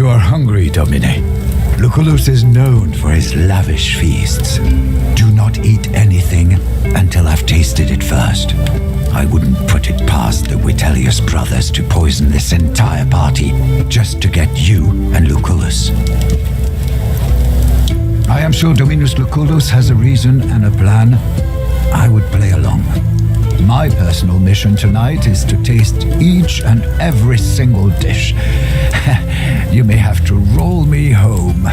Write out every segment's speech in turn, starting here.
you are hungry, Domine. Lucullus is known for his lavish feasts. Do not eat anything until I've tasted it first. I wouldn't put it past the Vitellius brothers to poison this entire party just to get you and Lucullus. I am sure Dominus Lucullus has a reason and a plan. I would play along. My personal mission tonight is to taste each and every single dish. You may have to roll me home.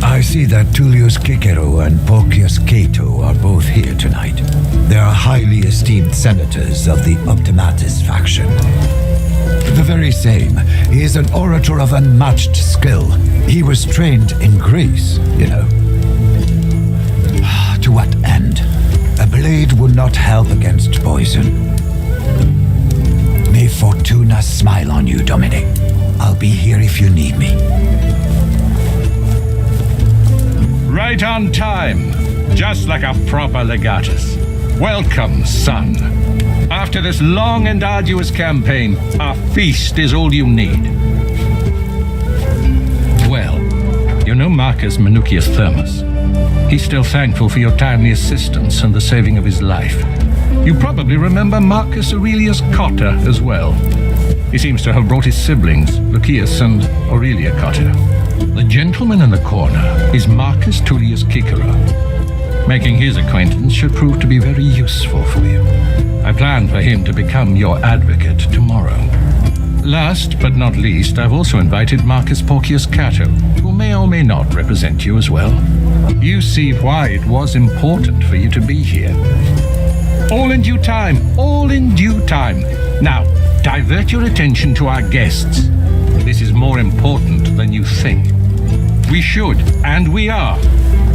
I see that Tullius Cicero and Porcius Cato are both here tonight. They are highly esteemed senators of the Optimatus faction. The very same. He is an orator of unmatched skill. He was trained in Greece, you know. To what end? A blade would not help against poison. May Fortuna smile on you, Dominic. I'll be here if you need me. Right on time. Just like a proper legatus. Welcome, son. After this long and arduous campaign, a feast is all you need. Well, you know Marcus Minucius Thermus. He's still thankful for your timely assistance and the saving of his life. You probably remember Marcus Aurelius Cotta as well. He seems to have brought his siblings, Lucius and Aurelia Cotta. The gentleman in the corner is Marcus Tullius Cicero. Making his acquaintance should prove to be very useful for you. I plan for him to become your advocate tomorrow. Last but not least, I've also invited Marcus Porcius Cato, who may or may not represent you as well. You see why it was important for you to be here. All in due time, all in due time. Now, divert your attention to our guests. This is more important than you think. We should, and we are.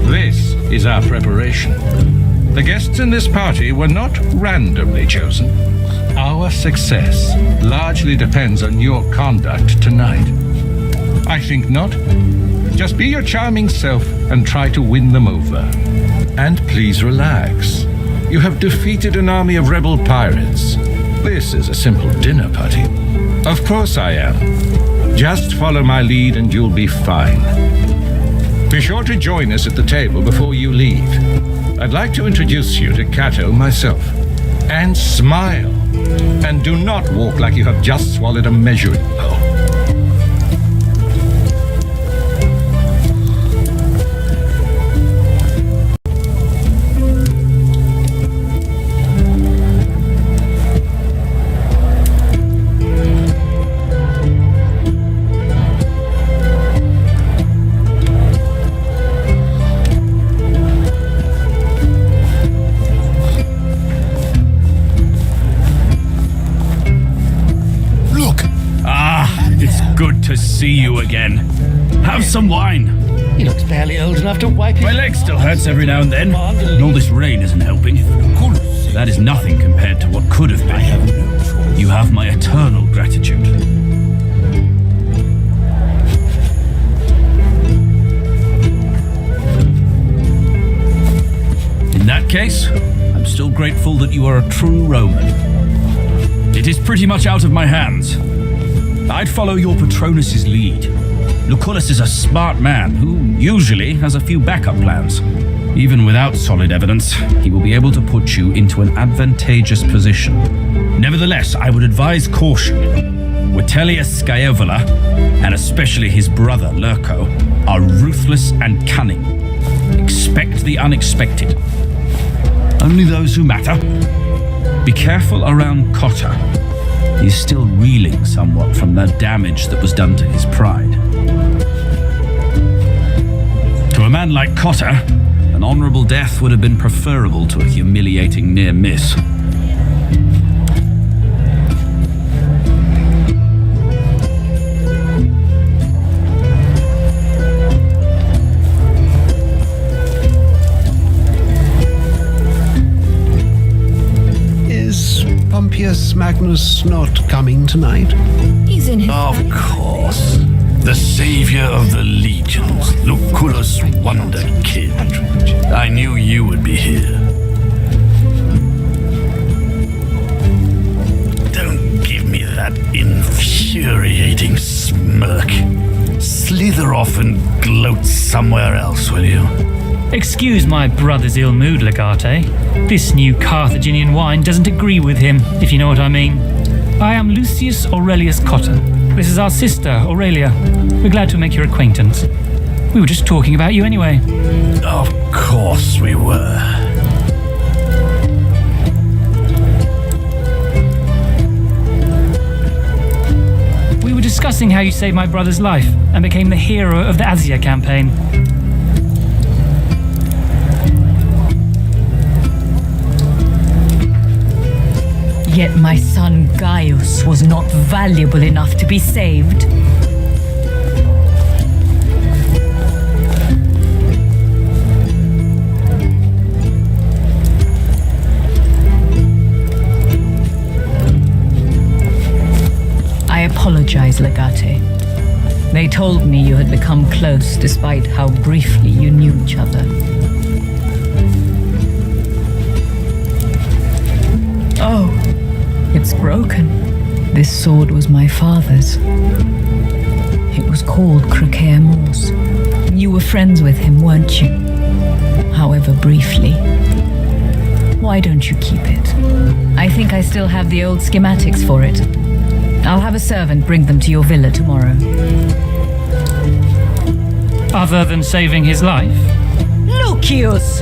This is our preparation. The guests in this party were not randomly chosen. Our success largely depends on your conduct tonight. I think not. Just be your charming self and try to win them over. And please relax. You have defeated an army of rebel pirates. This is a simple dinner party. Of course I am. Just follow my lead and you'll be fine. Be sure to join us at the table before you leave. I'd like to introduce you to Cato myself. And smile. And do not walk like you have just swallowed a measuring pole. To see you again. Have some wine. He looks barely old enough to wipe his... My leg still hurts every now and then, and all this rain isn't helping. That is nothing compared to what could have been. You have my eternal gratitude. In that case, I'm still grateful that you are a true Roman. It is pretty much out of my hands. I'd follow your Patronus' lead. Lucullus is a smart man who usually has a few backup plans. Even without solid evidence, he will be able to put you into an advantageous position. Nevertheless, I would advise caution. Vitellius Scaevola, and especially his brother Lurco, are ruthless and cunning. Expect the unexpected. Only those who matter. Be careful around Cotta. He's still reeling somewhat from the damage that was done to his pride. To a man like Cotta, an honorable death would have been preferable to a humiliating near miss. Pompeius Magnus not coming tonight? He's in his... Of course. The savior of the legions, Lucullus Wonder Kid. I knew you would be here. Don't give me that infuriating smirk. somewhere else, will you? Excuse my brother's ill mood, Legate. This new Carthaginian wine doesn't agree with him, if you know what I mean. I am Lucius Aurelius Cotta. This is our sister, Aurelia. We're glad to make your acquaintance. We were just talking about you anyway. Of course we were. We were discussing how you saved my brother's life and became the hero of the Asia campaign. Yet my son Gaius was not valuable enough to be saved. I apologize, Legate. They told me you had become close despite how briefly you knew each other. Oh, it's broken. This sword was my father's. It was called Croquet Morse. You were friends with him, weren't you? However briefly. Why don't you keep it? I think I still have the old schematics for it. I'll have a servant bring them to your villa tomorrow. Other than saving his life? Lucius!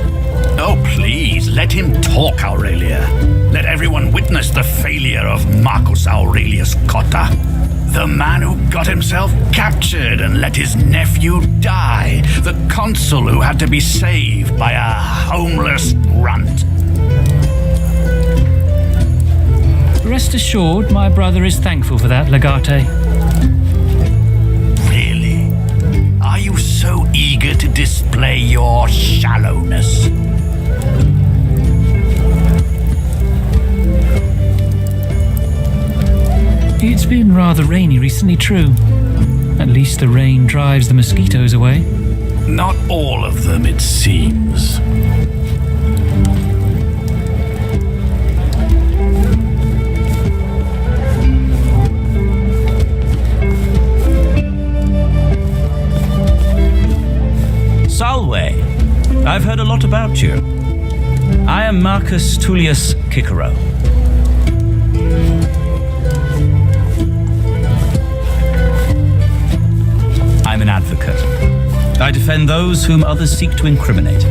Oh, please, let him talk, Aurelia. Let everyone witness the failure of Marcus Aurelius Cotta. The man who got himself captured and let his nephew die. The consul who had to be saved by a homeless runt. Rest assured, my brother is thankful for that, Legate. Really? Are you so eager to display your shallowness? It's been rather rainy recently, true. At least the rain drives the mosquitoes away. Not all of them, it seems. Salve. I've heard a lot about you. I am Marcus Tullius Cicero. I'm an advocate. I defend those whom others seek to incriminate.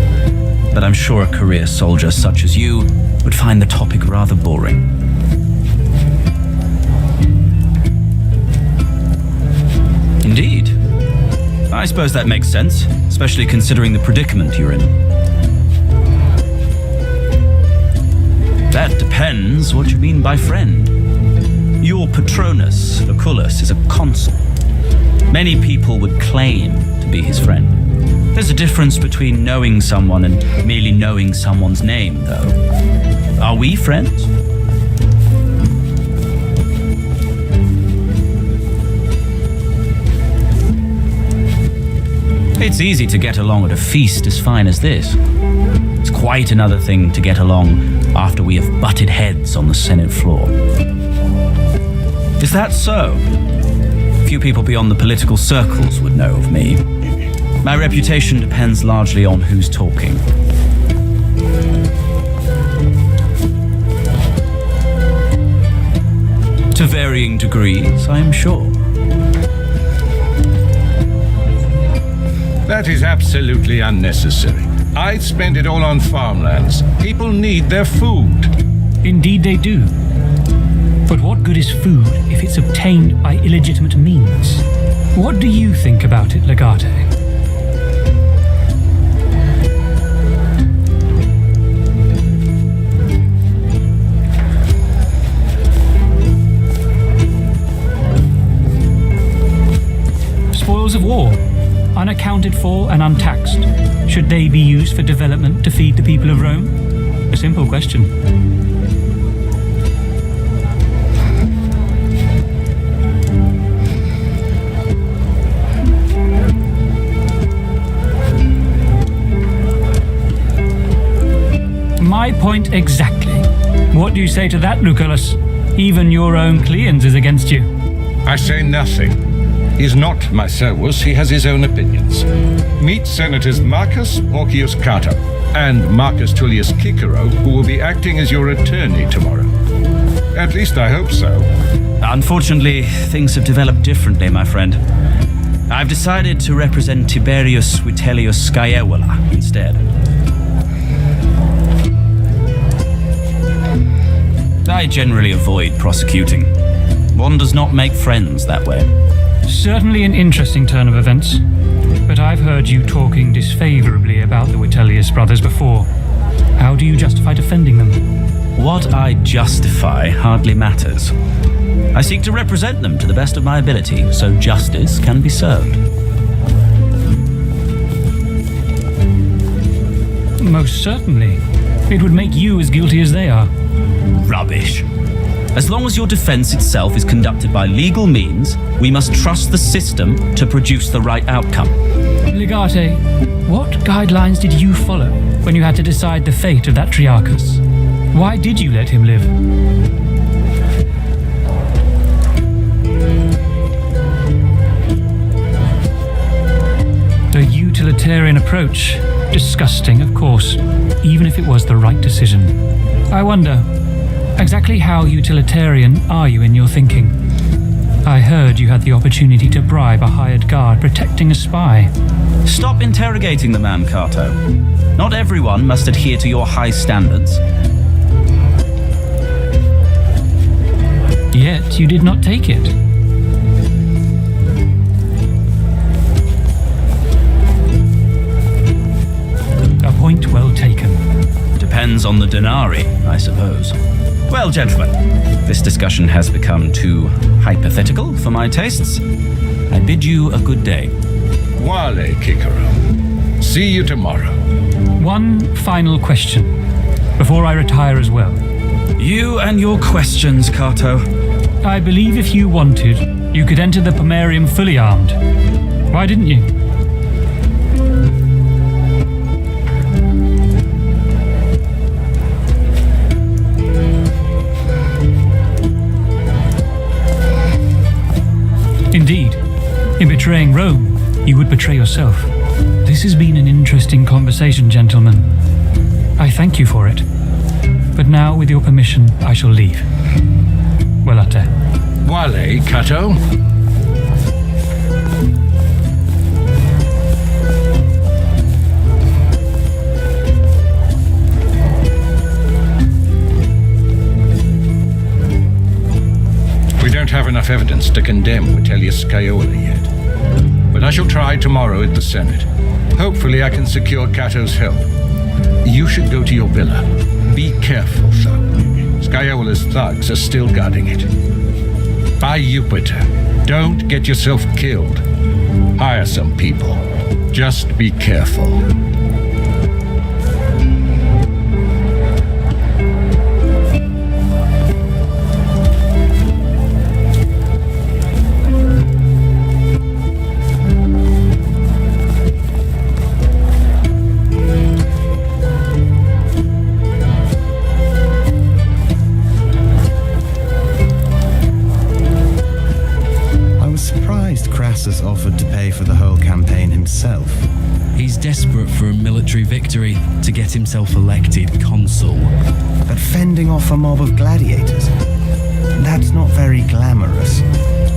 But I'm sure a career soldier such as you would find the topic rather boring. Indeed. I suppose that makes sense, especially considering the predicament you're in. That depends what you mean by friend. Your Patronus, Lucullus, is a consul. Many people would claim to be his friend. There's a difference between knowing someone and merely knowing someone's name, though. Are we friends? It's easy to get along at a feast as fine as this. It's quite another thing to get along after we have butted heads on the Senate floor. Is that so? Few people beyond the political circles would know of me. My reputation depends largely on who's talking. To varying degrees, I am sure. That is absolutely unnecessary. I'd spend it all on farmlands. People need their food. Indeed they do. But what good is food if it's obtained by illegitimate means? What do you think about it, Legate? Spoils of war, unaccounted for and untaxed. Should they be used for development to feed the people of Rome? A simple question. My point exactly. What do you say to that, Lucullus? Even your own Cleans is against you. I say nothing. He's not Mycellus, he has his own opinions. Meet Senators Marcus Porcius Cato and Marcus Tullius Cicero, who will be acting as your attorney tomorrow. At least I hope so. Unfortunately, things have developed differently, my friend. I've decided to represent Tiberius Vitellius Scaevola instead. I generally avoid prosecuting. One does not make friends that way. Certainly an interesting turn of events. But I've heard you talking disfavorably about the Vitellius brothers before. How do you justify defending them? What I justify hardly matters. I seek to represent them to the best of my ability, so justice can be served. Most certainly. It would make you as guilty as they are. Rubbish. As long as your defense itself is conducted by legal means, we must trust the system to produce the right outcome. Legate, what guidelines did you follow when you had to decide the fate of that Triarchus? Why did you let him live? The utilitarian approach. Disgusting, of course, even if it was the right decision. I wonder, exactly how utilitarian are you in your thinking? I heard you had the opportunity to bribe a hired guard protecting a spy. Stop interrogating the man, Cato. Not everyone must adhere to your high standards. Yet you did not take it. A point well taken. Depends on the denarii, I suppose. Well, gentlemen, this discussion has become too hypothetical for my tastes. I bid you a good day. Wale, Cicero. See you tomorrow. One final question, before I retire as well. You and your questions, Cato. I believe if you wanted, you could enter the Pomerium fully armed. Why didn't you? Indeed, in betraying Rome, you would betray yourself. This has been an interesting conversation, gentlemen. I thank you for it. But now, with your permission, I shall leave. Welate. Wale, Cato. We don't have enough evidence to condemn Vitellius Scaevola yet. But I shall try tomorrow at the Senate. Hopefully I can secure Cato's help. You should go to your villa. Be careful, though. Scaevola's thugs are still guarding it. By Jupiter, don't get yourself killed. Hire some people. Just be careful. Crassus offered to pay for the whole campaign himself. He's desperate for a military victory to get himself elected consul. But fending off a mob of gladiators? That's not very glamorous.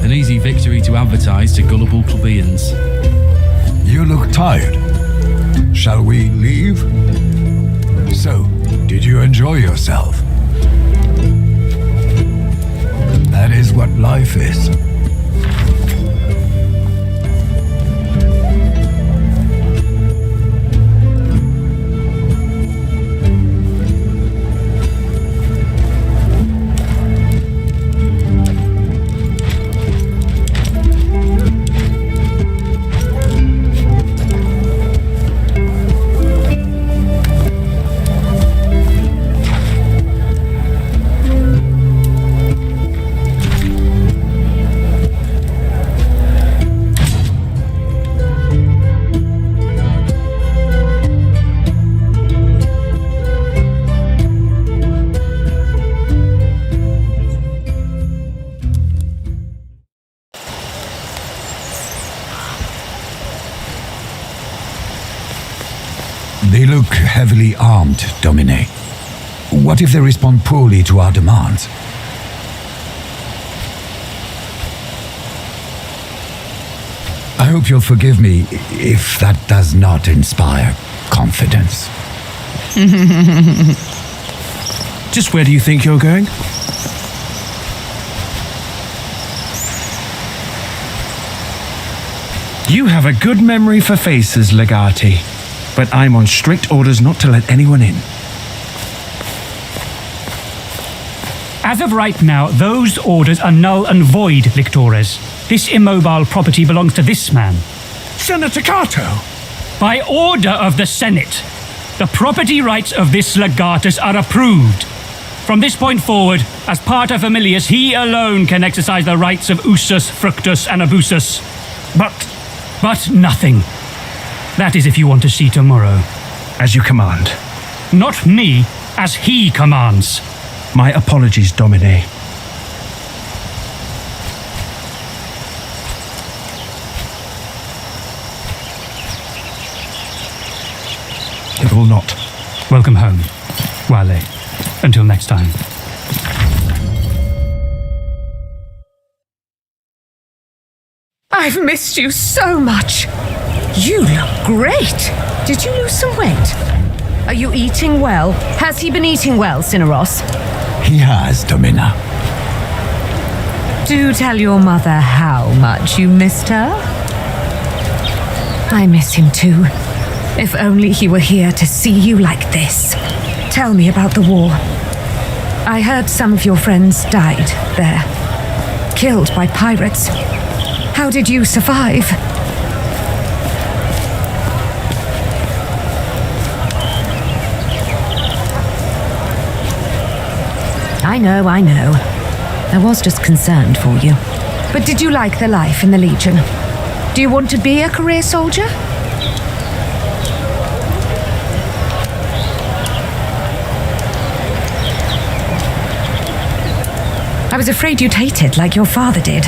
An easy victory to advertise to gullible plebeians. You look tired. Shall we leave? So, did you enjoy yourself? That is what life is. prompt, Domine. What if they respond poorly to our demands? I hope you'll forgive me if that does not inspire confidence. Just where do you think you're going? You have a good memory for faces, Legati, but I'm on strict orders not to let anyone in. As of right now, those orders are null and void, Lictores. This immobile property belongs to this man. Senator Cato! By order of the Senate, the property rights of this legatus are approved. From this point forward, as part of Familius, he alone can exercise the rights of usus, fructus, and abusus. But nothing. That is if you want to see tomorrow. As you command. Not me, as he commands. My apologies, Domine. It will not. Welcome home, Wale. Until next time. I've missed you so much. You look great. Did you lose some weight? Are you eating well? Has he been eating well, Cineros? He has, Domina. Do tell your mother how much you missed her. I miss him too. If only he were here to see you like this. Tell me about the war. I heard some of your friends died there. Killed by pirates. How did you survive? I know. I was just concerned for you. But did you like the life in the Legion? Do you want to be a career soldier? I was afraid you'd hate it like your father did.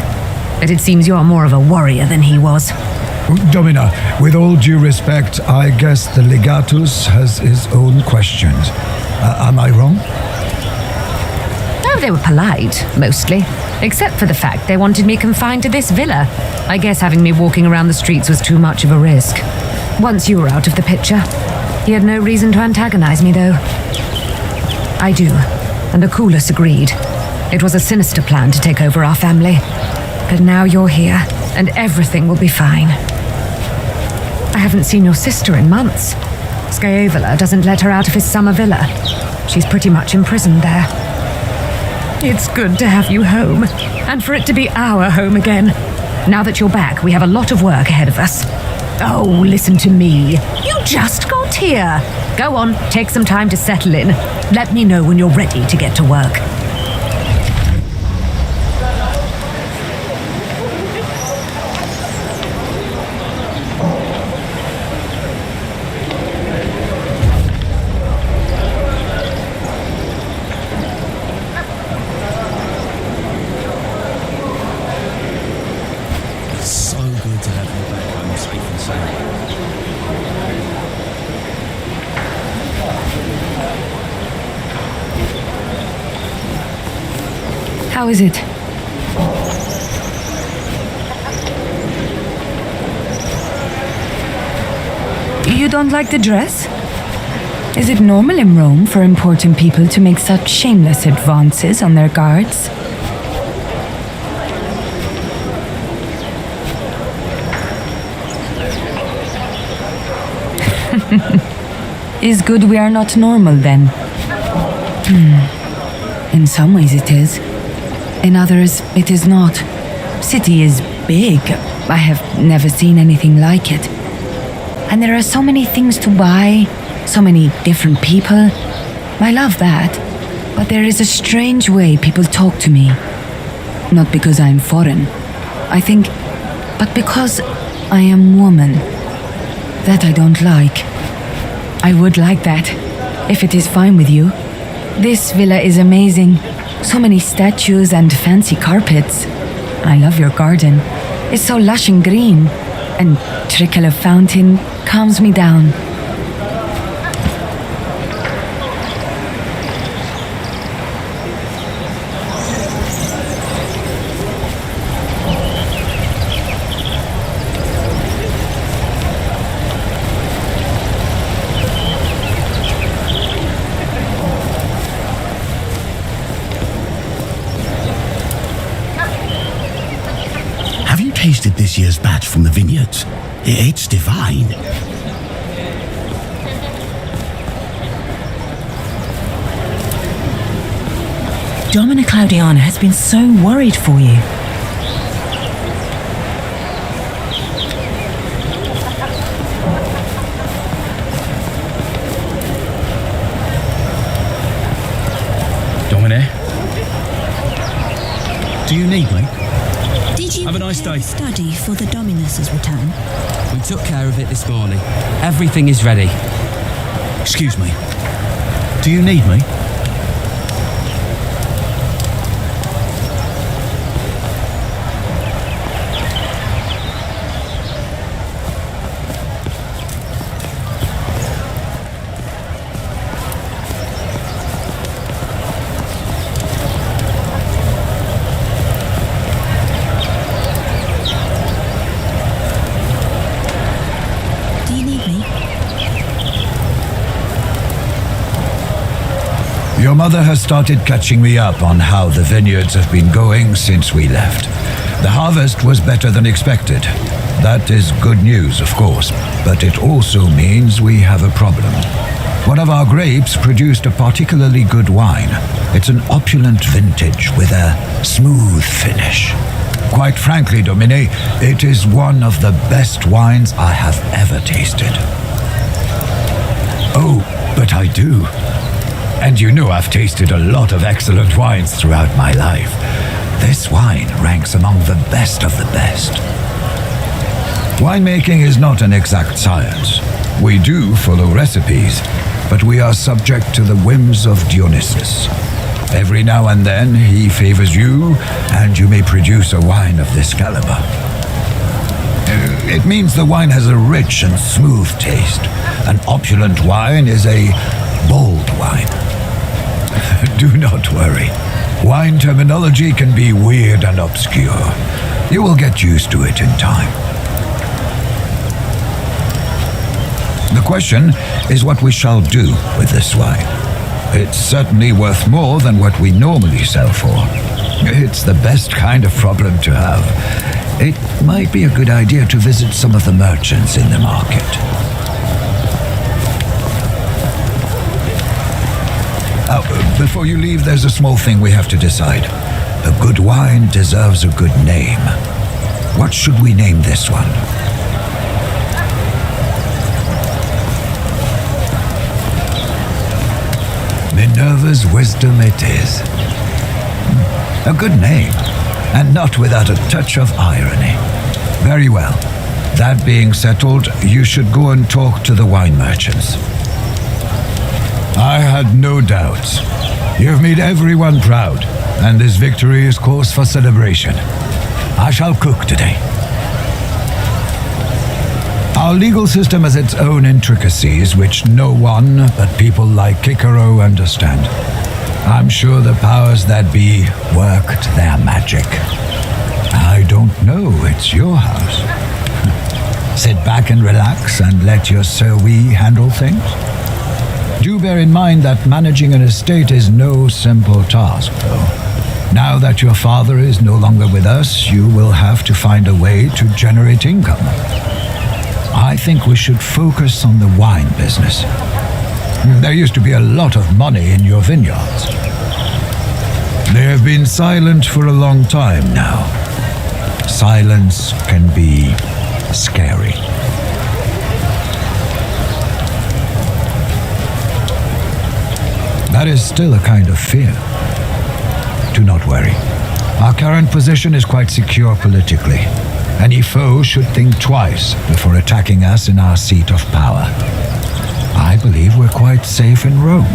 But it seems you're more of a warrior than he was. Domina, with all due respect, I guess the legatus has his own questions. Am I wrong? Oh, they were polite, mostly. Except for the fact they wanted me confined to this villa. I guess having me walking around the streets was too much of a risk. Once you were out of the picture, he had no reason to antagonize me, though. I do, and Aculus agreed. It was a sinister plan to take over our family. But now you're here, and everything will be fine. I haven't seen your sister in months. Scaevola doesn't let her out of his summer villa. She's pretty much imprisoned there. It's good to have you home, and for it to be our home again. Now that you're back, we have a lot of work ahead of us. Oh, listen to me. You just got here. Go on, take some time to settle in. Let me know when you're ready to get to work. How is it? You don't like the dress? Is it normal in Rome for important people to make such shameless advances on their guards? Is good we are not normal then? In some ways it is. In others, it is not. City is big. I have never seen anything like it. And there are so many things to buy, so many different people. I love that. But there is a strange way people talk to me. Not because I am foreign, I think, but because I am woman. That I don't like. I would like that, if it is fine with you. This villa is amazing. So many statues and fancy carpets. I love your garden. It's so lush and green. And trickle of fountain calms me down. tasted this year's batch from the vineyards. It's divine. Domina Claudiana has been so worried for you. Domine? Do you need me? Did you have a nice day. Study for the Dominus's return? We took care of it this morning. Everything is ready. Excuse me. Do you need me? Your mother has started catching me up on how the vineyards have been going since we left. The harvest was better than expected. That is good news, of course, but it also means we have a problem. One of our grapes produced a particularly good wine. It's an opulent vintage with a smooth finish. Quite frankly, Domine, it is one of the best wines I have ever tasted. Oh, but I do. And you know I've tasted a lot of excellent wines throughout my life. This wine ranks among the best of the best. Winemaking is not an exact science. We do follow recipes, but we are subject to the whims of Dionysus. Every now and then he favors you, and you may produce a wine of this caliber. It means the wine has a rich and smooth taste. An opulent wine is a bold wine. Do not worry. Wine terminology can be weird and obscure. You will get used to it in time. The question is what we shall do with this wine. It's certainly worth more than what we normally sell for. It's the best kind of problem to have. It might be a good idea to visit some of the merchants in the market. Before you leave, there's a small thing we have to decide. A good wine deserves a good name. What should we name this one? Minerva's Wisdom it is. A good name, and not without a touch of irony. Very well. That being settled, you should go and talk to the wine merchants. I had no doubts. You've made everyone proud, and this victory is cause for celebration. I shall cook today. Our legal system has its own intricacies, which no one but people like Cicero understand. I'm sure the powers that be worked their magic. I don't know, it's your house. Sit back and relax and let your Sir-We handle things. Do bear in mind that managing an estate is no simple task, though. Now that your father is no longer with us, you will have to find a way to generate income. I think we should focus on the wine business. There used to be a lot of money in your vineyards. They have been silent for a long time now. Silence can be scary. That is still a kind of fear. Do not worry. Our current position is quite secure politically. Any foe should think twice before attacking us in our seat of power. I believe we're quite safe in Rome.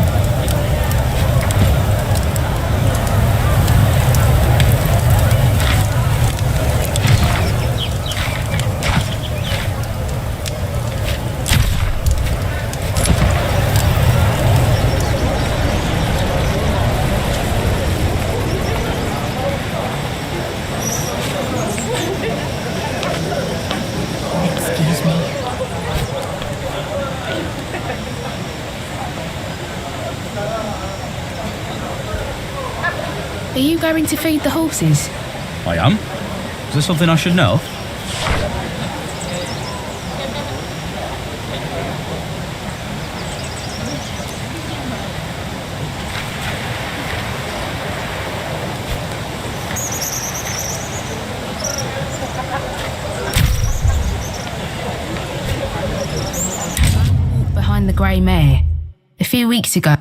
Are you going to feed the horses? I am. Is there something I should know? grey mare. A few weeks ago.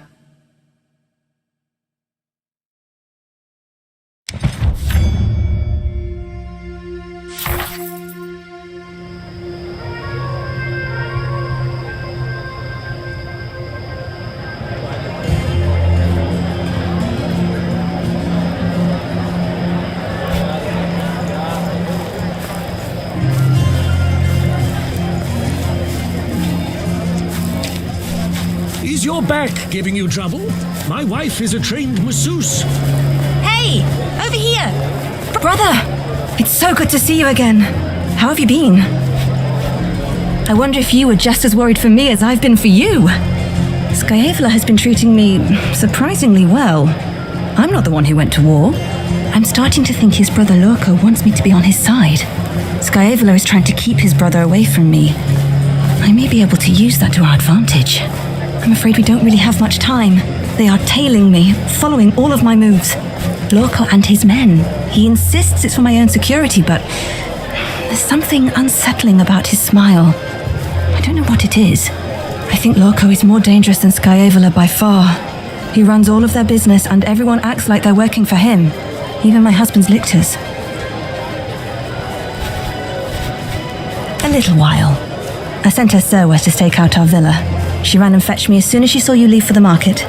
Is your back giving you trouble? My wife is a trained masseuse. Hey! Over here! Brother! It's so good to see you again. How have you been? I wonder if you were just as worried for me as I've been for you. Scaevola has been treating me surprisingly well. I'm not the one who went to war. I'm starting to think his brother Lorco wants me to be on his side. Scaevola is trying to keep his brother away from me. I may be able to use that to our advantage. I'm afraid we don't really have much time. They are tailing me, following all of my moves. Lorco and his men. He insists it's for my own security, but there's something unsettling about his smile. I don't know what it is. I think Lorco is more dangerous than Scaevola by far. He runs all of their business and everyone acts like they're working for him. Even my husband's lictors. A little while. I sent her Serwa to stake out our villa. She ran and fetched me as soon as she saw you leave for the market.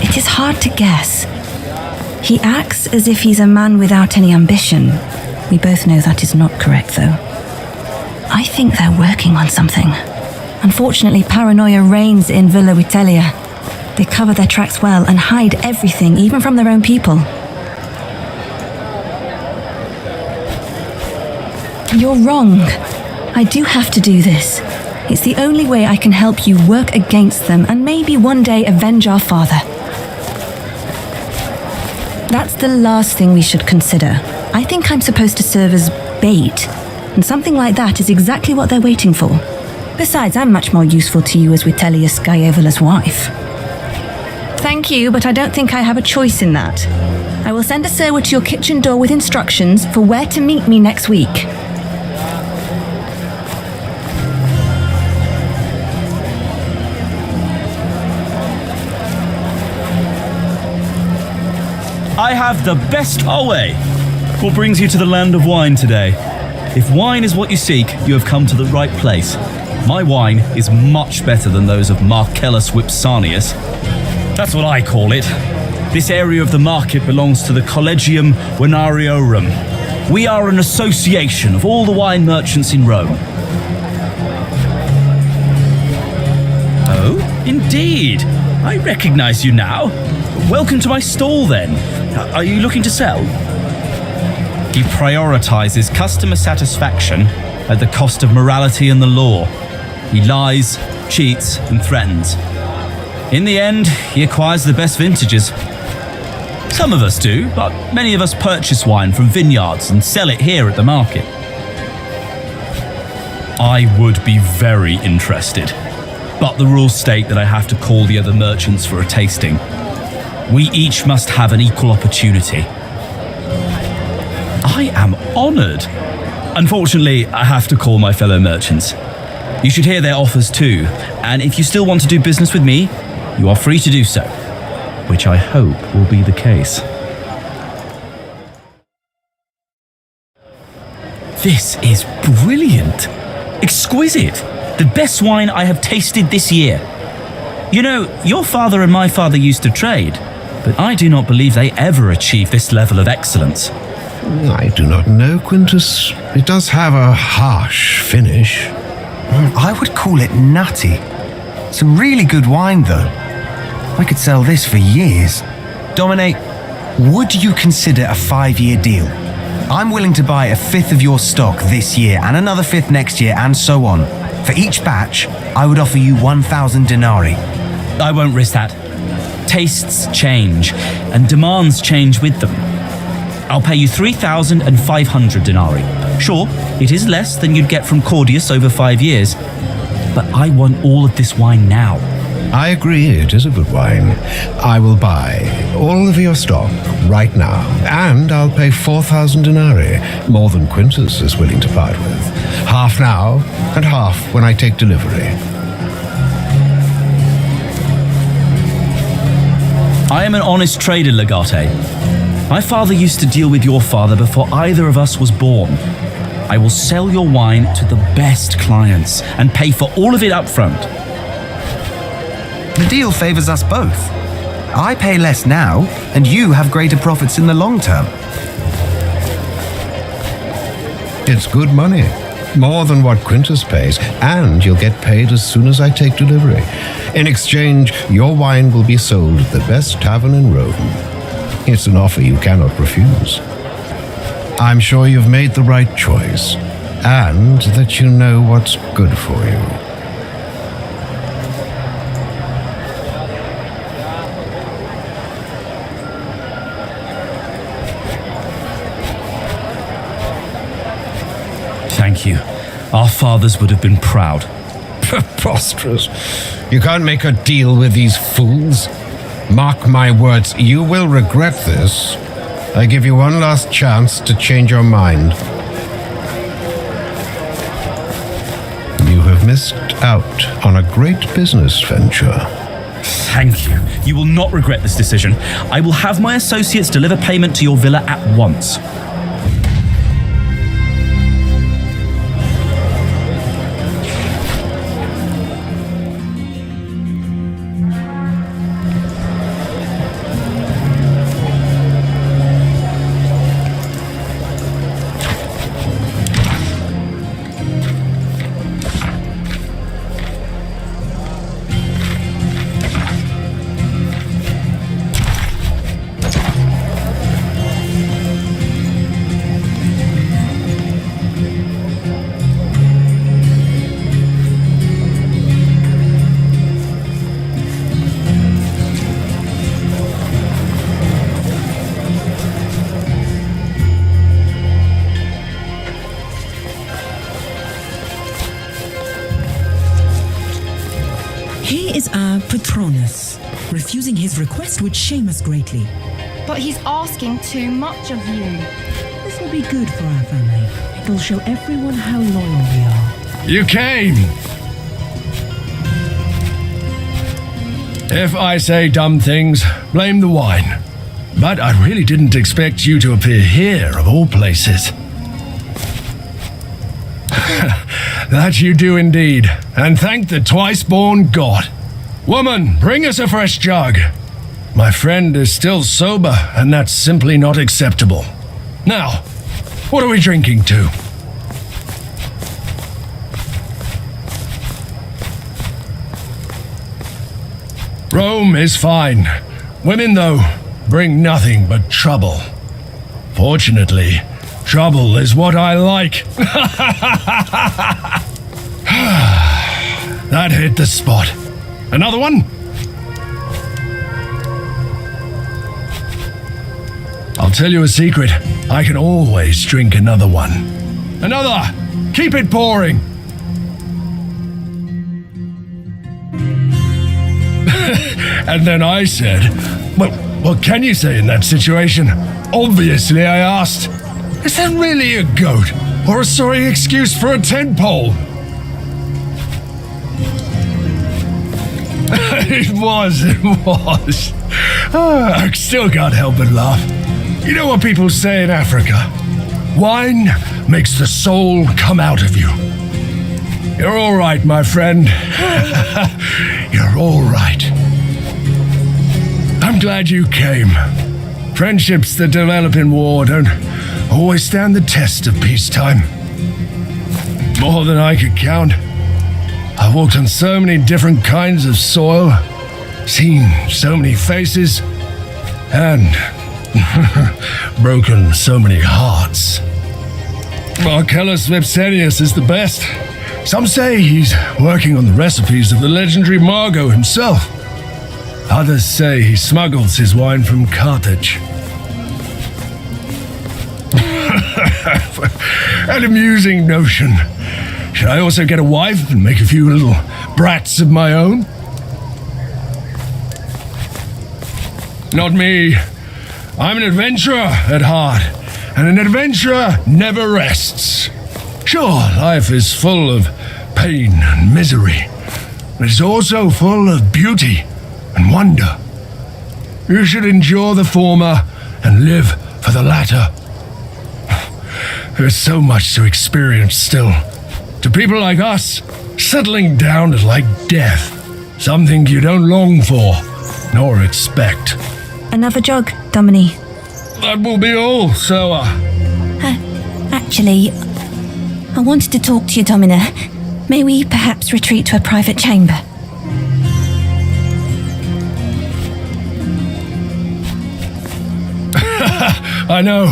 It is hard to guess. He acts as if he's a man without any ambition. We both know that is not correct, though. I think they're working on something. Unfortunately, paranoia reigns in Villa Witelia. They cover their tracks well and hide everything, even from their own people. You're wrong. I do have to do this. It's the only way I can help you work against them and maybe one day avenge our father. That's the last thing we should consider. I think I'm supposed to serve as bait, and something like that is exactly what they're waiting for. Besides, I'm much more useful to you as Witelia Scaevola's wife. Thank you, but I don't think I have a choice in that. I will send a Serwa to your kitchen door with instructions for where to meet me next week. I have the best away. What brings you to the land of wine today? If wine is what you seek, you have come to the right place. My wine is much better than those of Marcellus Vipsanius. That's what I call it. This area of the market belongs to the Collegium Venariorum. We are an association of all the wine merchants in Rome. Oh, indeed. I recognize you now. Welcome to my stall, then. Are you looking to sell? He prioritizes customer satisfaction at the cost of morality and the law. He lies, cheats, and threatens. In the end, he acquires the best vintages. Some of us do, but many of us purchase wine from vineyards and sell it here at the market. I would be very interested, but the rules state that I have to call the other merchants for a tasting. We each must have an equal opportunity. I am honored. Unfortunately, I have to call my fellow merchants. You should hear their offers too, and if you still want to do business with me, you are free to do so, which I hope will be the case. This is brilliant. Exquisite. The best wine I have tasted this year. You know, your father and my father used to trade, but I do not believe they ever achieved this level of excellence. I do not know, Quintus. It does have a harsh finish. I would call it nutty. Some really good wine, though. I could sell this for years. Domine, would you consider a 5-year deal? I'm willing to buy a 5th of your stock this year and another 5th next year and so on. For each batch, I would offer you 1,000 denarii. I won't risk that. Tastes change, and demands change with them. I'll pay you 3,500 denarii. Sure, it is less than you'd get from Claudius over 5 years, but I want all of this wine now. I agree, it is a good wine. I will buy all of your stock right now, and I'll pay 4,000 denarii, more than Quintus is willing to part with. Half now, and half when I take delivery. I am an honest trader, Legate. My father used to deal with your father before either of us was born. I will sell your wine to the best clients and pay for all of it up front. The deal favors us both. I pay less now, and you have greater profits in the long term. It's good money. More than what Quintus pays, and you'll get paid as soon as I take delivery. In exchange, your wine will be sold at the best tavern in Rome. It's an offer you cannot refuse. I'm sure you've made the right choice, and that you know what's good for you. Thank you. Our fathers would have been proud. Preposterous. You can't make a deal with these fools. Mark my words, you will regret this. I give you one last chance to change your mind. You have missed out on a great business venture. Thank you. You will not regret this decision. I will have my associates deliver payment to your villa at once. Here is our Praetorians. Refusing his request would shame us greatly. But he's asking too much of you. This will be good for our family. It'll show everyone how loyal we are. You came! If I say dumb things, blame the wine. But I really didn't expect you to appear here, of all places. That you do indeed, and thank the twice-born god. Woman, bring us a fresh jug. My friend is still sober, and that's simply not acceptable. Now, what are we drinking to? Rome is fine. Women, though, bring nothing but trouble. Fortunately, trouble is what I like. That hit the spot. Another one? I'll tell you a secret. I can always drink another one. Another! Keep it pouring! And then I said, well, what can you say in that situation? Obviously, I asked, is that really a goat? Or a sorry excuse for a tent pole? It was. I still can't help but laugh. You know what people say in Africa? Wine makes the soul come out of you. You're all right, my friend. You're all right. I'm glad you came. Friendships that develop in war don't always stand the test of peacetime. More than I could count. I've walked on so many different kinds of soil, seen so many faces, and broken so many hearts. Marcellus Vipsenius is the best. Some say he's working on the recipes of the legendary Margot himself. Others say he smuggles his wine from Carthage. An amusing notion. Should I also get a wife and make a few little brats of my own? Not me. I'm an adventurer at heart, and an adventurer never rests. Sure, life is full of pain and misery, but it's also full of beauty and wonder. You should endure the former and live for the latter. There's so much to experience still. To people like us, settling down is like death, something you don't long for, nor expect. Another jug, Domini. That will be all, Soa. Actually, I wanted to talk to you, Domina. May we perhaps retreat to a private chamber? I know.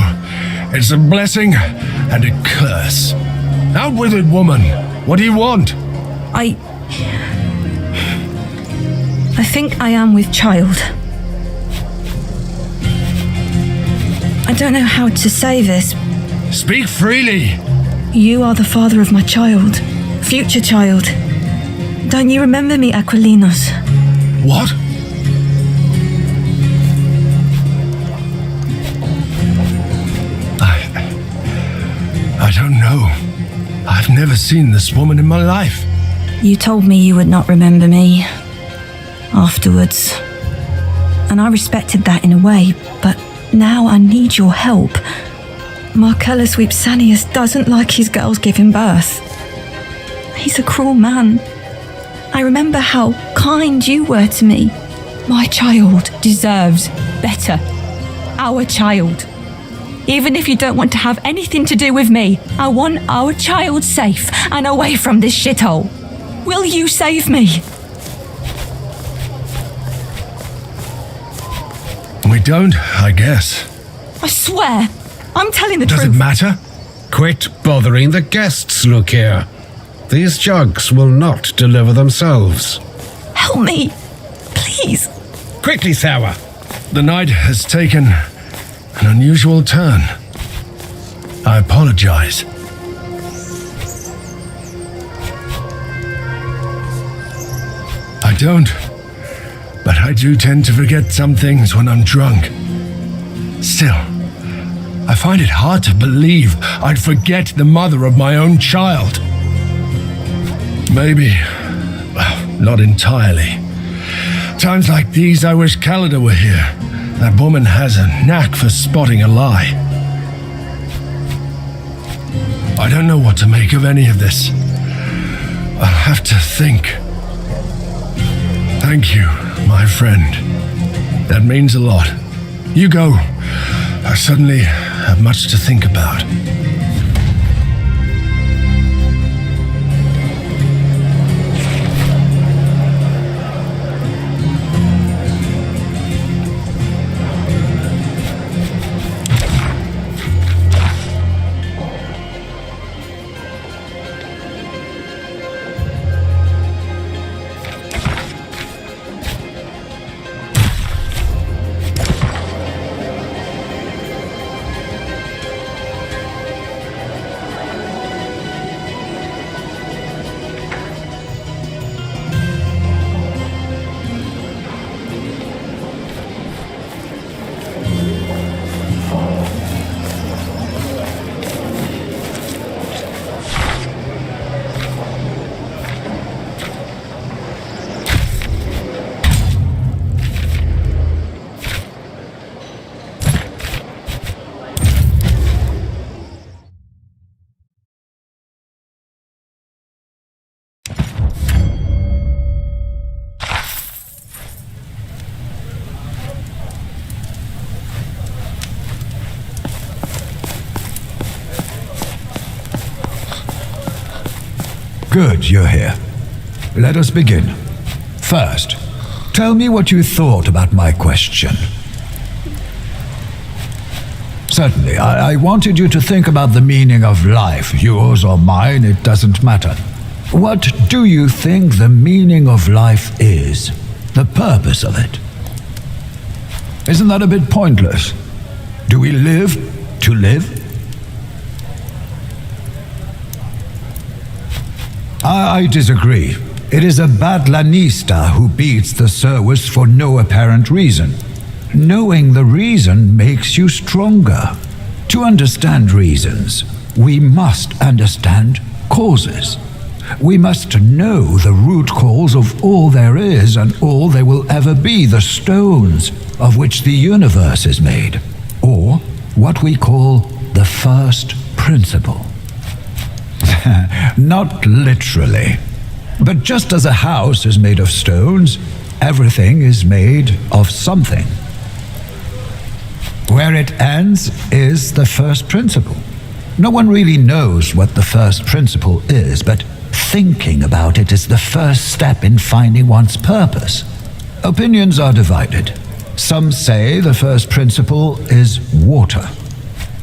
It's a blessing and a curse. Out with it, woman. What do you want? I think I am with child. I don't know how to say this. Speak freely. You are the father of my child. Future child. Don't you remember me, Aquilinos? What? I don't know. I've never seen this woman in my life. You told me you would not remember me afterwards. And I respected that in a way, but now I need your help. Marcellus Vipsanius doesn't like his girls giving birth. He's a cruel man. I remember how kind you were to me. My child deserves better. Our child. Even if you don't want to have anything to do with me, I want our child safe and away from this shithole. Will you save me? We don't, I guess. I swear, I'm telling the truth. Does it matter? Quit bothering the guests, look here. These jugs will not deliver themselves. Help me, please. Quickly, Sour. The night has taken an unusual turn. I apologize. I don't, but I do tend to forget some things when I'm drunk. Still, I find it hard to believe I'd forget the mother of my own child. Maybe, well, not entirely. Times like these, I wish Calida were here. That woman has a knack for spotting a lie. I don't know what to make of any of this. I'll have to think. Thank you, my friend. That means a lot. You go. I suddenly have much to think about. Good, you're here. Let us begin. First, tell me what you thought about my question. Certainly, I wanted you to think about the meaning of life, yours or mine, it doesn't matter. What do you think the meaning of life is? The purpose of it? Isn't that a bit pointless? Do we live to live? I disagree. It is a Badlanista who beats the Serwis for no apparent reason. Knowing the reason makes you stronger. To understand reasons, we must understand causes. We must know the root cause of all there is and all there will ever be, the stones of which the universe is made, or what we call the first principle. Not literally, but just as a house is made of stones, everything is made of something. Where it ends is the first principle. No one really knows what the first principle is, but thinking about it is the first step in finding one's purpose. Opinions are divided. Some say the first principle is water.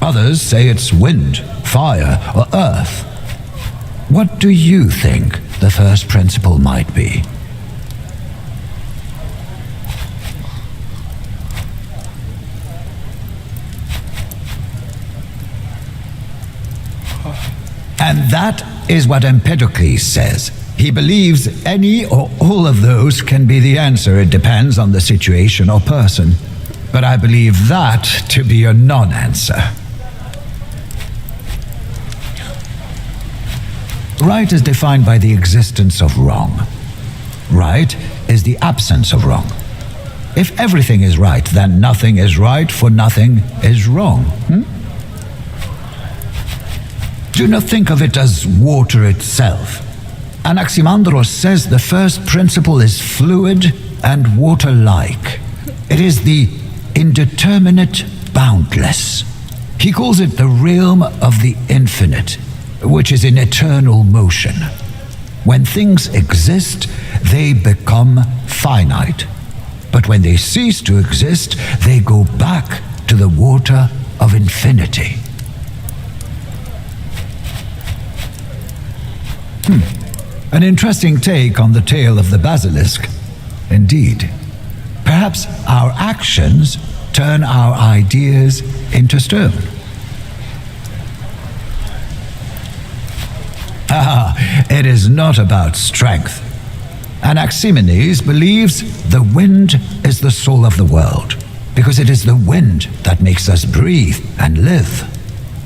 Others say it's wind, fire, or earth. What do you think the first principle might be? And that is what Empedocles says. He believes any or all of those can be the answer. It depends on the situation or person. But I believe that to be a non-answer. Right is defined by the existence of wrong. Right is the absence of wrong. If everything is right, then nothing is right, for nothing is wrong. Do not think of it as water itself. Anaximandros says the first principle is fluid and water-like. It is the indeterminate boundless. He calls it the realm of the infinite, which is in eternal motion. When things exist, they become finite. But when they cease to exist, they go back to the water of infinity. An interesting take on the tale of the basilisk. Indeed. Perhaps our actions turn our ideas into stone. It is not about strength. Anaximenes believes the wind is the soul of the world, because it is the wind that makes us breathe and live.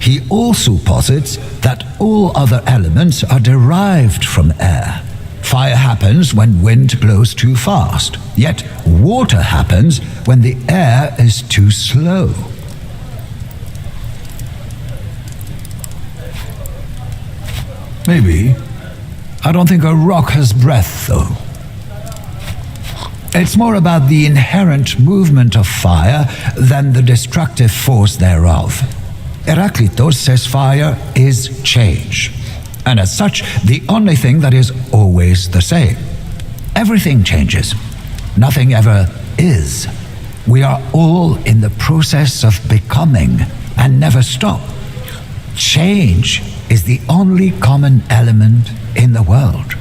He also posits that all other elements are derived from air. Fire happens when wind blows too fast, yet water happens when the air is too slow. Maybe. I don't think a rock has breath, though. It's more about the inherent movement of fire than the destructive force thereof. Heraclitus says fire is change, and as such, the only thing that is always the same. Everything changes. Nothing ever is. We are all in the process of becoming and never stop. Change is the only common element in the world.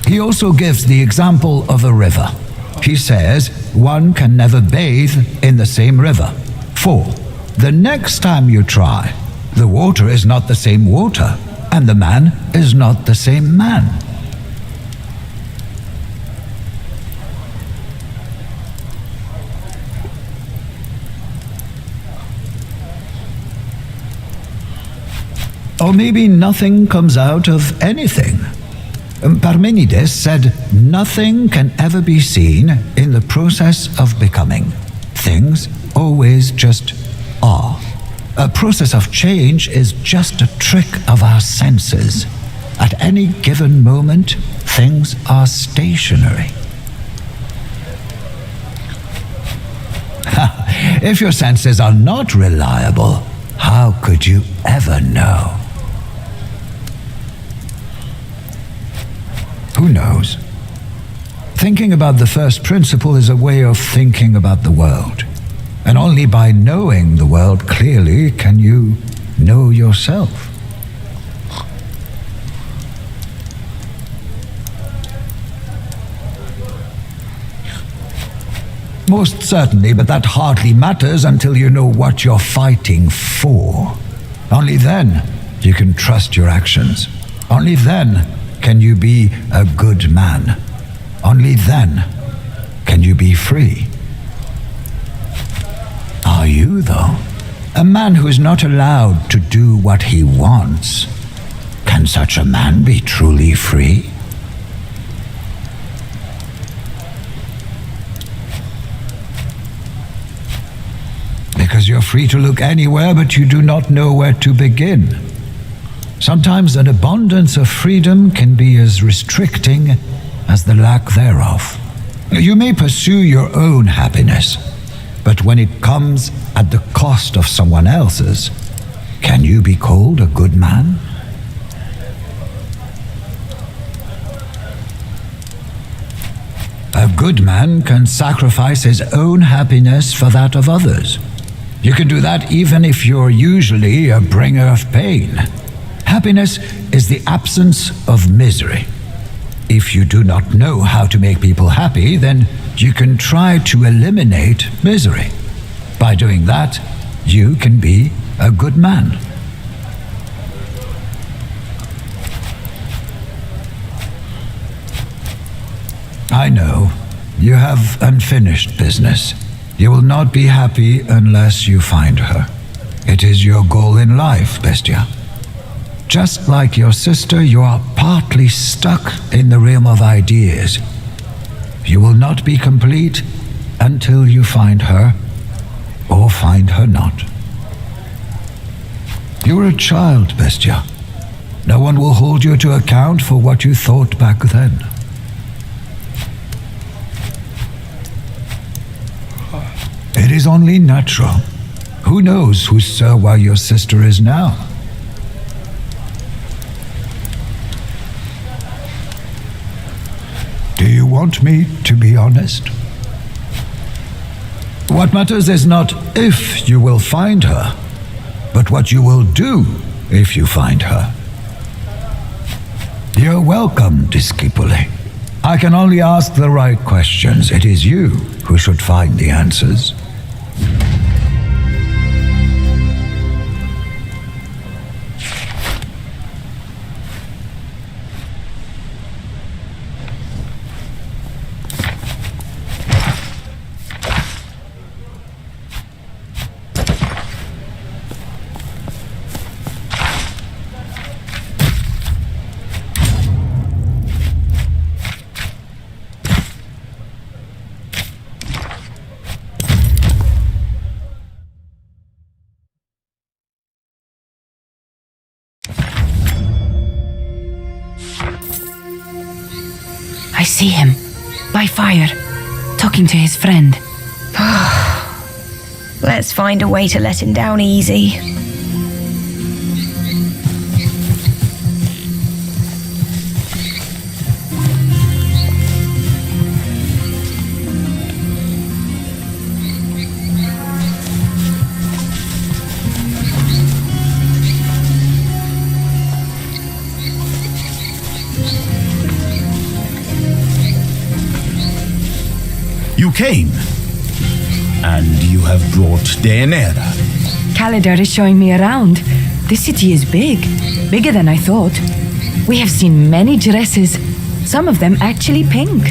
He also gives the example of a river. He says one can never bathe in the same river. For the next time you try, the water is not the same water, and the man is not the same man. Or maybe nothing comes out of anything. Parmenides said nothing can ever be seen in the process of becoming. Things always just are. A process of change is just a trick of our senses. At any given moment, things are stationary. If your senses are not reliable, how could you ever know? Who knows? Thinking about the first principle is a way of thinking about the world. And only by knowing the world clearly can you know yourself. Most certainly, but that hardly matters until you know what you're fighting for. Only then you can trust your actions. Only then can you be a good man. Only then can you be free? Are you, though? A man who is not allowed to do what he wants. Can such a man be truly free? Because you're free to look anywhere, but you do not know where to begin. Sometimes an abundance of freedom can be as restricting as the lack thereof. You may pursue your own happiness, but when it comes at the cost of someone else's, can you be called a good man? A good man can sacrifice his own happiness for that of others. You can do that even if you're usually a bringer of pain. Happiness is the absence of misery. If you do not know how to make people happy, then you can try to eliminate misery. By doing that, you can be a good man. I know, you have unfinished business. You will not be happy unless you find her. It is your goal in life, Bestia. Just like your sister, you are partly stuck in the realm of ideas. You will not be complete until you find her, or find her not. You are a child, Bestia. No one will hold you to account for what you thought back then. It is only natural. Who knows who Sir your sister is now? Do you want me to be honest? What matters is not if you will find her, but what you will do if you find her. You're welcome, Discipule. I can only ask the right questions. It is you who should find the answers. I see him, by fire, talking to his friend. Let's find a way to let him down easy. You came, and you have brought Deanira. Calidar is showing me around. This city is big, bigger than I thought. We have seen many dresses, some of them actually pink.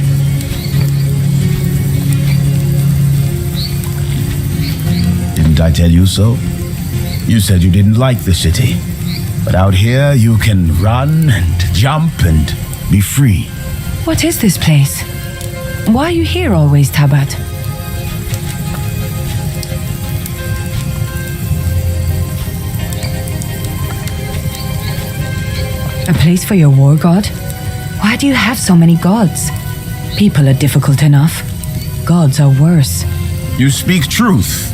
Didn't I tell you so? You said you didn't like the city, but out here you can run and jump and be free. What is this place? Why are you here always, Tabat? A place for your war god? Why do you have so many gods? People are difficult enough. Gods are worse. You speak truth.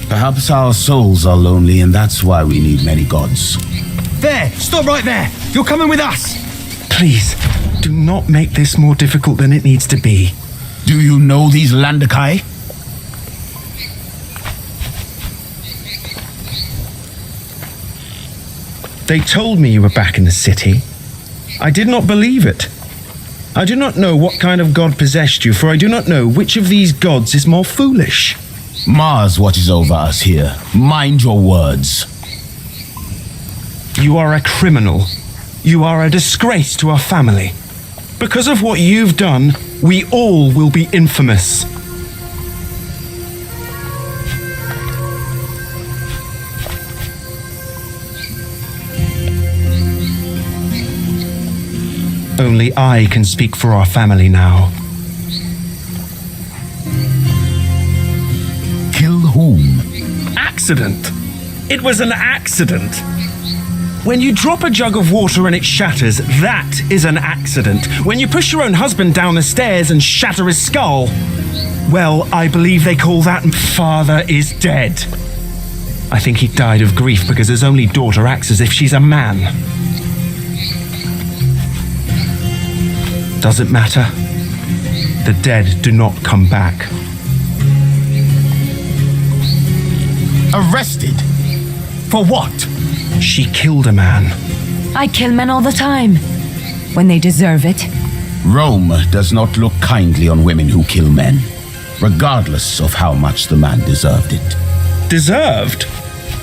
Perhaps our souls are lonely, and that's why we need many gods. There! Stop right there! You're coming with us! Please, do not make this more difficult than it needs to be. Do you know these Landakai? They told me you were back in the city. I did not believe it. I do not know what kind of god possessed you, for I do not know which of these gods is more foolish. Mars watches over us here. Mind your words. You are a criminal. You are a disgrace to our family. Because of what you've done, we all will be infamous. Only I can speak for our family now. Kill whom? Accident. It was an accident. When you drop a jug of water and it shatters, that is an accident. When you push your own husband down the stairs and shatter his skull, well, I believe they call that father is dead. I think he died of grief because his only daughter acts as if she's a man. Does it matter? The dead do not come back. Arrested? For what? She killed a man. I kill men all the time. When they deserve it. Rome does not look kindly on women who kill men, regardless of how much the man deserved it. Deserved?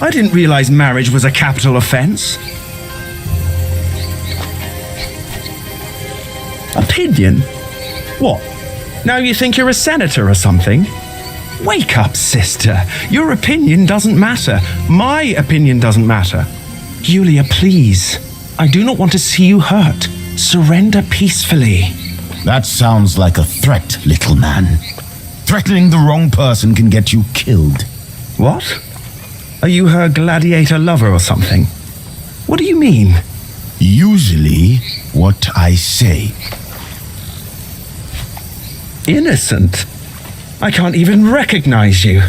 I didn't realize marriage was a capital offense. Opinion? What? Now you think you're a senator or something? Wake up, sister. Your opinion doesn't matter. My opinion doesn't matter. Julia, please. I do not want to see you hurt. Surrender peacefully. That sounds like a threat, little man. Threatening the wrong person can get you killed. What? Are you her gladiator lover or something? What do you mean? Usually, what I say. Innocent? I can't even recognize you.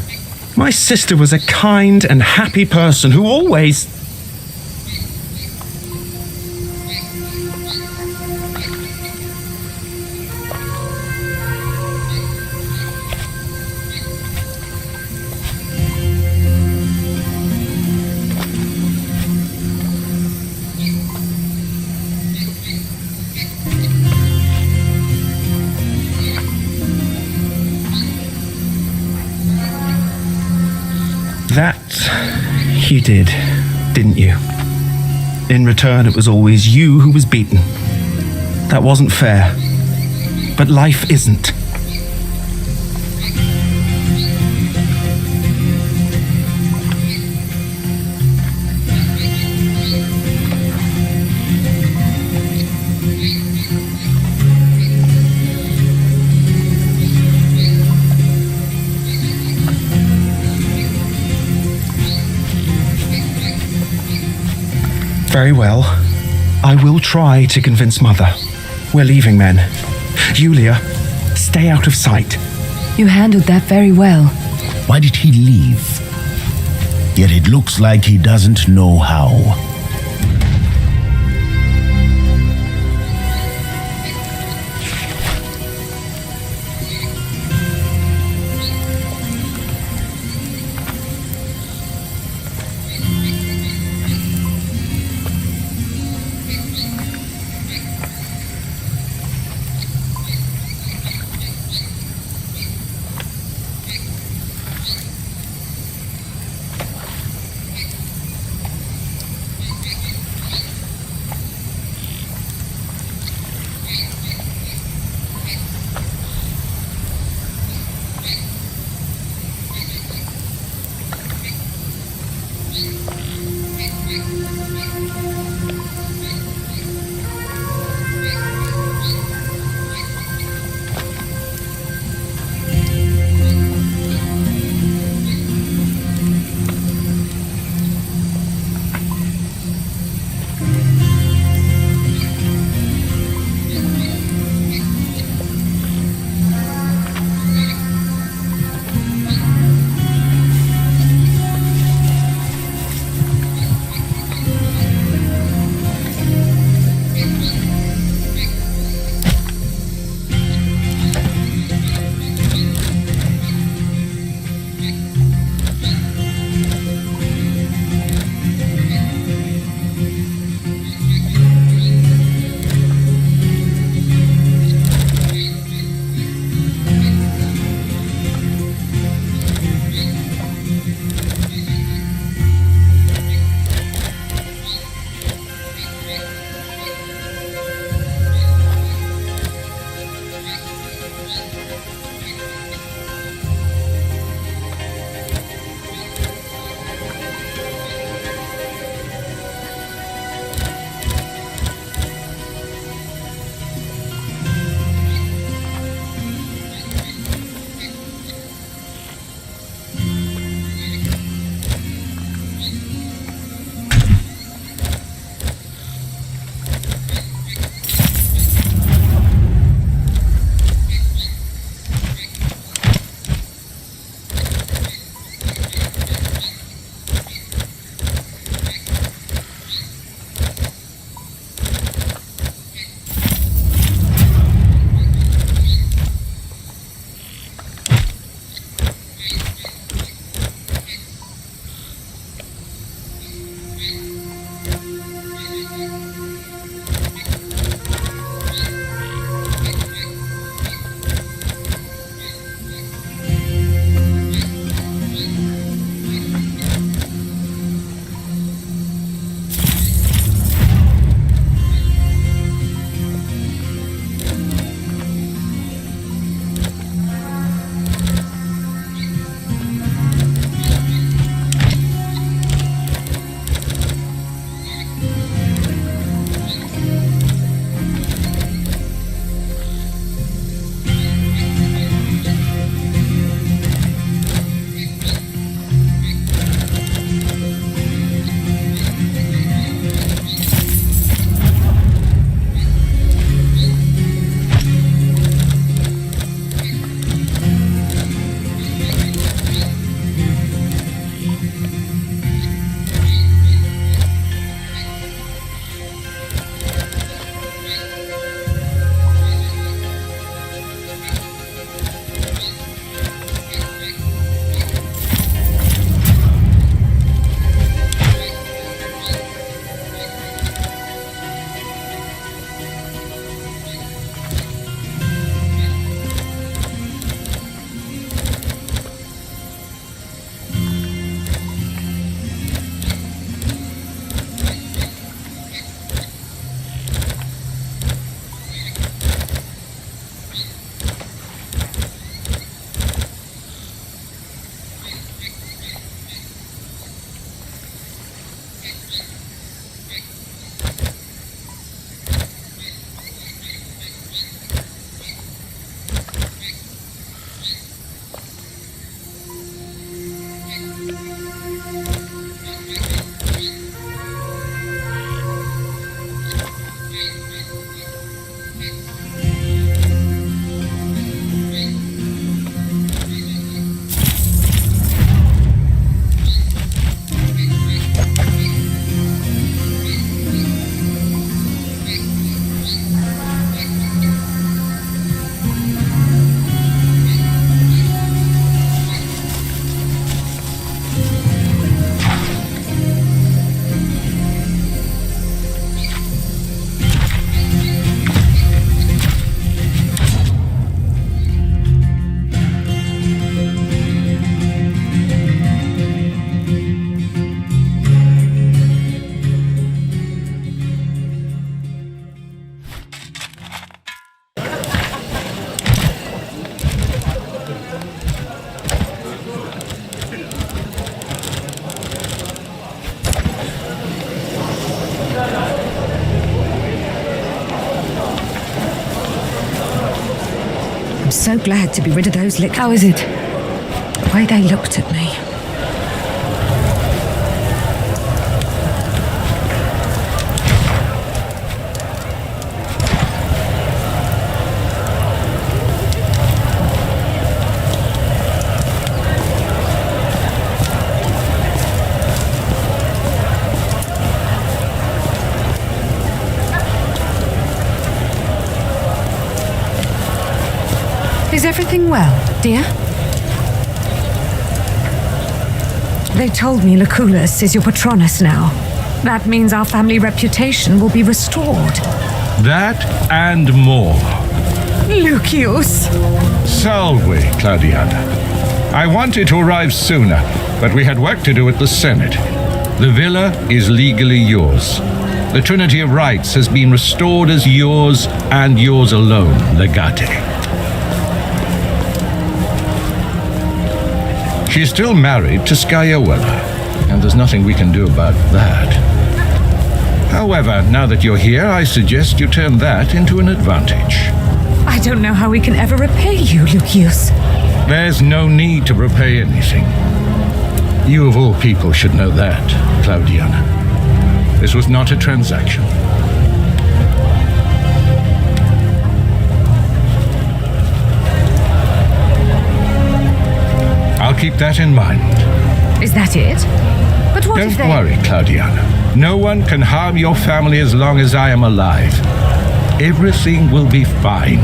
My sister was a kind and happy person who always... That you did, didn't you? In return, it was always you who was beaten. That wasn't fair. But life isn't. Very well. I will try to convince Mother. We're leaving, men. Julia, stay out of sight. You handled that very well. Why did he leave? Yet it looks like he doesn't know how. so glad to be rid of those licks. How is it? The way they looked at me. Is everything well, dear? They told me Lucullus is your patronus now. That means our family reputation will be restored. That and more. Lucius! Salve, Claudiana. I wanted to arrive sooner, but we had work to do at the Senate. The villa is legally yours. The Trinity of Rights has been restored as yours and yours alone, Legate. She's still married to Sciawella, and there's nothing we can do about that. However, now that you're here, I suggest you turn that into an advantage. I don't know how we can ever repay you, Lucius. There's no need to repay anything. You of all people should know that, Claudiana. This was not a transaction. I'll keep that in mind. Is that it? But what if they... Don't worry, Claudiana. No one can harm your family as long as I am alive. Everything will be fine.